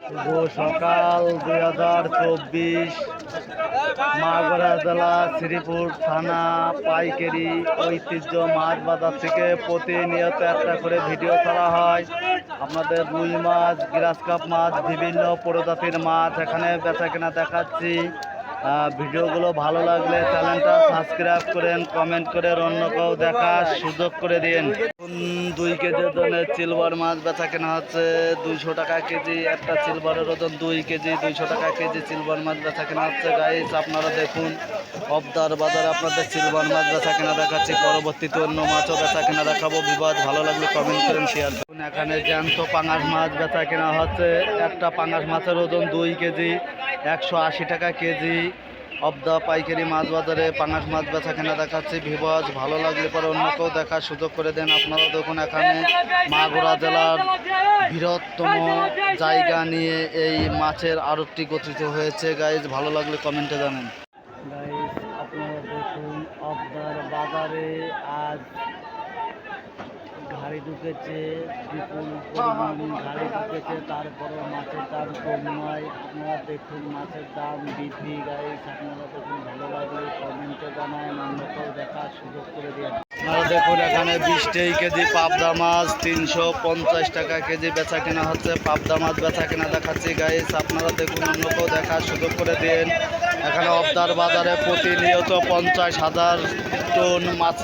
শুভ সকাল 2024 মাগুরা জেলা শ্রীপুর থানা পাইকারি ঐতিহ্য মাছ বাজার থেকে প্রতিনিয়ত একটা করে ভিডিও করা হয়। আপনাদের রুই মাছ, গ্রাস কাপ মাছ, বিভিন্ন প্রজাতির মাছ এখানে বেচাকেনা দেখাচ্ছি। ভিডিওগুলো ভালো লাগলে চ্যানেলটা সাবস্ক্রাইব করেন, কমেন্ট করে অন্যকেও দেখার সুযোগ করে দিন। 2 কেজি ওজনের সিলভার মাছ বেচা কেনা হচ্ছে 200 টাকা কেজি। একটা সিলভারের ওজন 2 কেজি, 200 টাকা কেজি সিলভার মাছ বেচা কেনা হচ্ছে। গাইস আপনারা দেখুন, অবদার বাজারে আপনাদের সিলভার মাছ বেচা কেনা দেখাচ্ছি। পরবর্তীতে অন্য মাছও বেচা কেনা দেখাবো। বিবাদ ভালো লাগলে কমেন্ট করেন, শেয়ার করুন। এখানে জ্যান্ত পাঙাশ মাছ বেচা কেনা হচ্ছে। একটা পাঙাশ মাছের ওজন 2 কেজি, 180 টাকা কেজি। অবদা পাইকারি মাছ বাজারে পাঙাশ মাছ বেচা কেনা দেখাচ্ছি। ভিবাজ ভালো লাগলে পরে অন্যকেও দেখার সুযোগ করে দেন। আপনারা দেখুন, এখানে মাগুরা জেলার বৃহত্তম জায়গা নিয়ে এই মাছের আড়তটি গঠিত হয়েছে। গাইজ ভালো লাগলে কমেন্টে জানেন। গাইজ আপনারা দেখুন, অবদার বাজারে আজ ঘাড়ি ঢুকেছে, বিপুল পরিমাণ ঘাড়ি ঢুকেছে। তারপরে মাছের দাম কম নয়। আপনারা দেখুন, মাছের দাম বৃদ্ধি। গাইস আপনারা দেখুন, ভালো লাগলে কমেন্টে জানায়, অন্যকেও দেখার সুযোগ করে দিন। আপনারা দেখুন, এখানে 20 কেজি পাবদা মাছ 350 টাকা কেজি বেচা কেনা হচ্ছে। পাবদা মাছ বেচা কেনা দেখাচ্ছি। গাইস আপনারা দেখুন, অন্যকেও দেখার সুযোগ করে দিন। এখানে অবদার বাজারে প্রতিনিয়ত 50,000 টন মাছ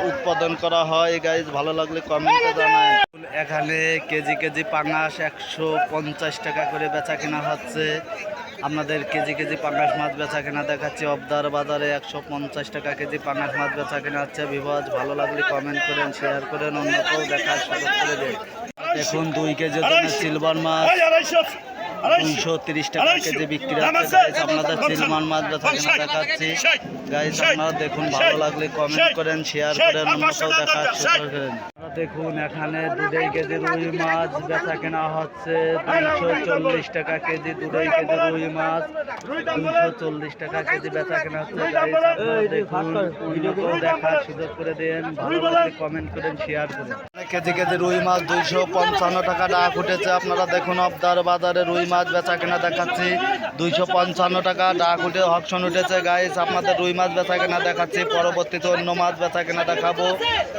উৎপাদন করা হয়। গাইজ ভালো লাগলে কমেন্টে জানায়। এখানে কেজি কেজি পাঙাশ 150 টাকা করে বেচা কেনা হচ্ছে। আপনাদের কেজি কেজি পাঙাশ মাছ বেচা কেনা দেখাচ্ছি। অবদার বাজারে 150 টাকা কেজি পাঙাশ মাছ বেচা কেনা হচ্ছে। বিভাজ ভালো লাগলে কমেন্ট করেন, শেয়ার করেন, অন্যকেও দেখার সুযোগ করে দেন। দেখুন, 2 কেজি সিলভার মাছ 230 টাকা কেজি বিক্রি হচ্ছে। আপনাদের সিলভার মাছ বেচা কেনা দেখাচ্ছি। গাইস আপনারা দেখুন, ভালো লাগলে কমেন্ট করেন, শেয়ার করেন, অন্যকেও দেখার সুযোগ করেন। দেখুন, এখানে 2 কেজি রুই মাছ বেচা কেনা হচ্ছে 240 টাকা কেজি। 2 কেজি রুই মাছ 240 টাকা কেজি বেচা কেনা হচ্ছে। গাইস আপনারা দেখুন, অন্যকেও দেখার সুযোগ করে দেন। ভালো লাগলে কমেন্ট করেন, শেয়ার করেন। কেজি কেজি রুই মাছ 255 টাকা ডাক উঠেছে। আপনারা দেখুন, অবদার বাজারে রুই মাছ বেচা কেনা দেখাচ্ছি। 255 টাকা ডাক উঠে অকশন উঠেছে। গাইস আপনাদের রুই মাছ বেচা কেনা দেখাচ্ছি। পরবর্তীতে অন্য মাছ বেচা কেনা দেখাবো।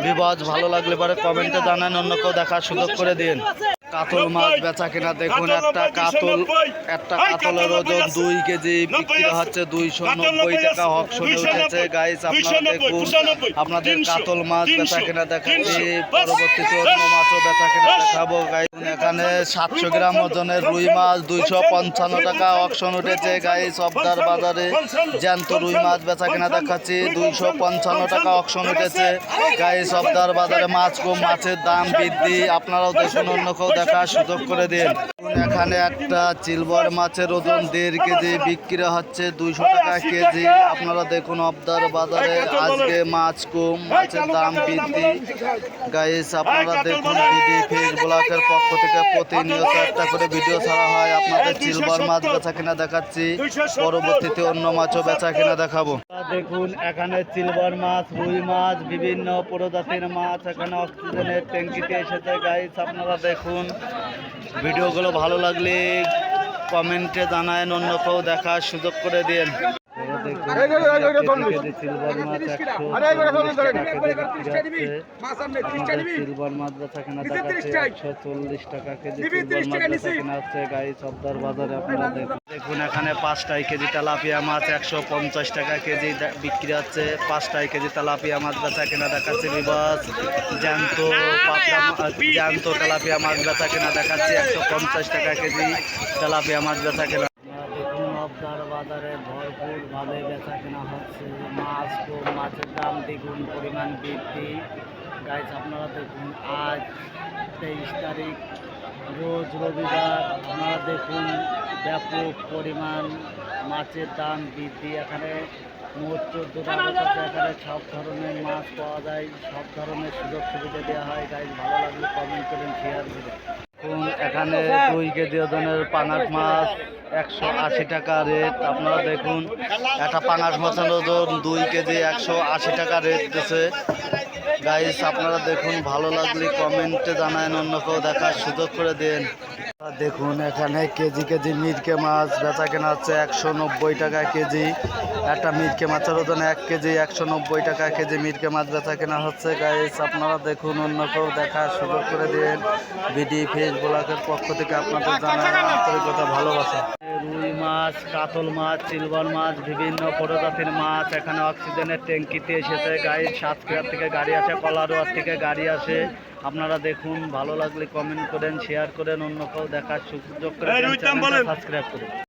বিবাজ ভালো লাগলে পরে কমেন্টে জানান, অন্যকেও দেখার সুযোগ করে দিন। কাতল মাছ বেচা কেনা দেখুন, একটা কাতলের ওজন 2 কেজি বিক্রি হচ্ছে 290 টাকা অকশনে উঠেছে। গাইস আপনারা দেখুন, আপনাদের কাতল মাছ বেচা কেনা দেখাচ্ছি। পরবর্তীতে অন্য মাছও বেচা কেনা দেখাবো। গাইস এখানে 700 গ্রাম ওজনের রুই মাছ 255 টাকা অকশন উঠেছে। গাইস অবদার বাজারে জ্যান্ত রুই মাছ বেচা কেনা দেখাচ্ছি। 255 টাকা অকশন উঠেছে। গাইস অবদার বাজারে মাছ কম, মাছের দাম বৃদ্ধি। আপনারাও দেখুন, অন্যকেও দেখার সুযোগ করে দিন। এখানে একটা সিলভার মাছের ওজন 1.5 কেজি বিক্রি হচ্ছে 200 টাকা কেজি। আপনারা দেখুন, অবদার বাজারে আজকে মাছ কম, মাছের দাম বৃদ্ধি। গাইস আপনারা দেখুন, বিডি ফিশ ব্লকের পক্ষ থেকে প্রতিনিয়ত একটা করে ভিডিও ছাড়া হয়। আপনাদের সিলভার মাছ বেচা কিনা দেখাচ্ছি। পরবর্তীতে অন্য মাছও বেচা কিনা দেখাবো। দেখুন, এখানে সিলভার মাছ, রুই মাছ, বিভিন্ন প্রজাতির মাছ এখানে অক্সিজেনের ট্যাঙ্কিতে এসেছে। গাইস আপনারা দেখুন, ভিডিওগুলো ভালো লাগলে কমেন্টে জানায়, অন্যকেও দেখার সুযোগ করে দিন। সিলভার মাছ 140 টাকা কেজি সিলভার মাছ বেচা কেনা হচ্ছে। গাইস অবদার বাজারে আপনারা দেখুন, এখানে 5 কেজি তেলাপিয়া মাছ 150 টাকা কেজি বিক্রি হচ্ছে। 5 কেজি তেলাপিয়া মাছ বেচা কেনা দেখাচ্ছে। বিবাস জ্যান্ত তেলাপিয়া মাছ বেচা কেনা দেখাচ্ছে। 150 টাকা কেজি তেলাপিয়া মাছ বেচা কেনা। অবদার বাজারে ভরপুরভাবে বেচা কেনা হচ্ছে। মাছ কম, মাছের দাম দ্বিগুণ পরিমাণ বৃদ্ধি। গাইস আপনারা দেখুন, আজ 23 তারিখ, রোজ রবিবার। আপনারা দেখুন, ব্যাপক পরিমাণ মাছের দাম বৃদ্ধি। এখানে মোট 14টা আড়ত আছে। এখানে সব ধরনের মাছ পাওয়া যায়, সব ধরনের সুযোগ সুবিধা দেওয়া হয়। গাইস ভালো লাগলে কমেন্ট করেন, শেয়ার করেন। এখানে 2 কেজি ওজনের পাঙাশ মাছ 180 টাকা রেট। আপনারা দেখুন, একটা পাঙাশ মাছের ওজন 2 কেজি 180 টাকা রেট দিচ্ছে। গাইস আপনারা দেখুন, ভালো লাগলে কমেন্টে জানান, অন্যকেও দেখার সুযোগ করে দেন। দেখুন এখানে কেজি কেজি মিরকে মাছ বেচা কেনা হচ্ছে 190 টাকা কেজি। একটা মিরকে মাছের ওজন 1 কেজি, 190 টাকা কেজি মিরকে মাছ বেচা কেনা হচ্ছে গাইস। আপনারা দেখুন, অন্য কেউ দেখার সুযোগ করে দিন। বিডি ফিশ ব্লগের পক্ষ থেকে আপনাদের জানাই আন্তরিকতা ভালোবাসা। রুই মাছ, কাতল মাছ, সিলভার মাছ, বিভিন্ন প্রজাতির মাছ এখানে অক্সিজেনের ট্যাঙ্কিতে এসেছে গাইস। সাতক্ষীরা থেকে গাড়ি আছে, কলারোয়া থেকে গাড়ি আসে। আপনারা দেখুন, ভালো লাগলে কমেন্ট করেন, শেয়ার করেন, অন্য কেউ দেখার সুযোগ করে সাবস্ক্রাইব করেন।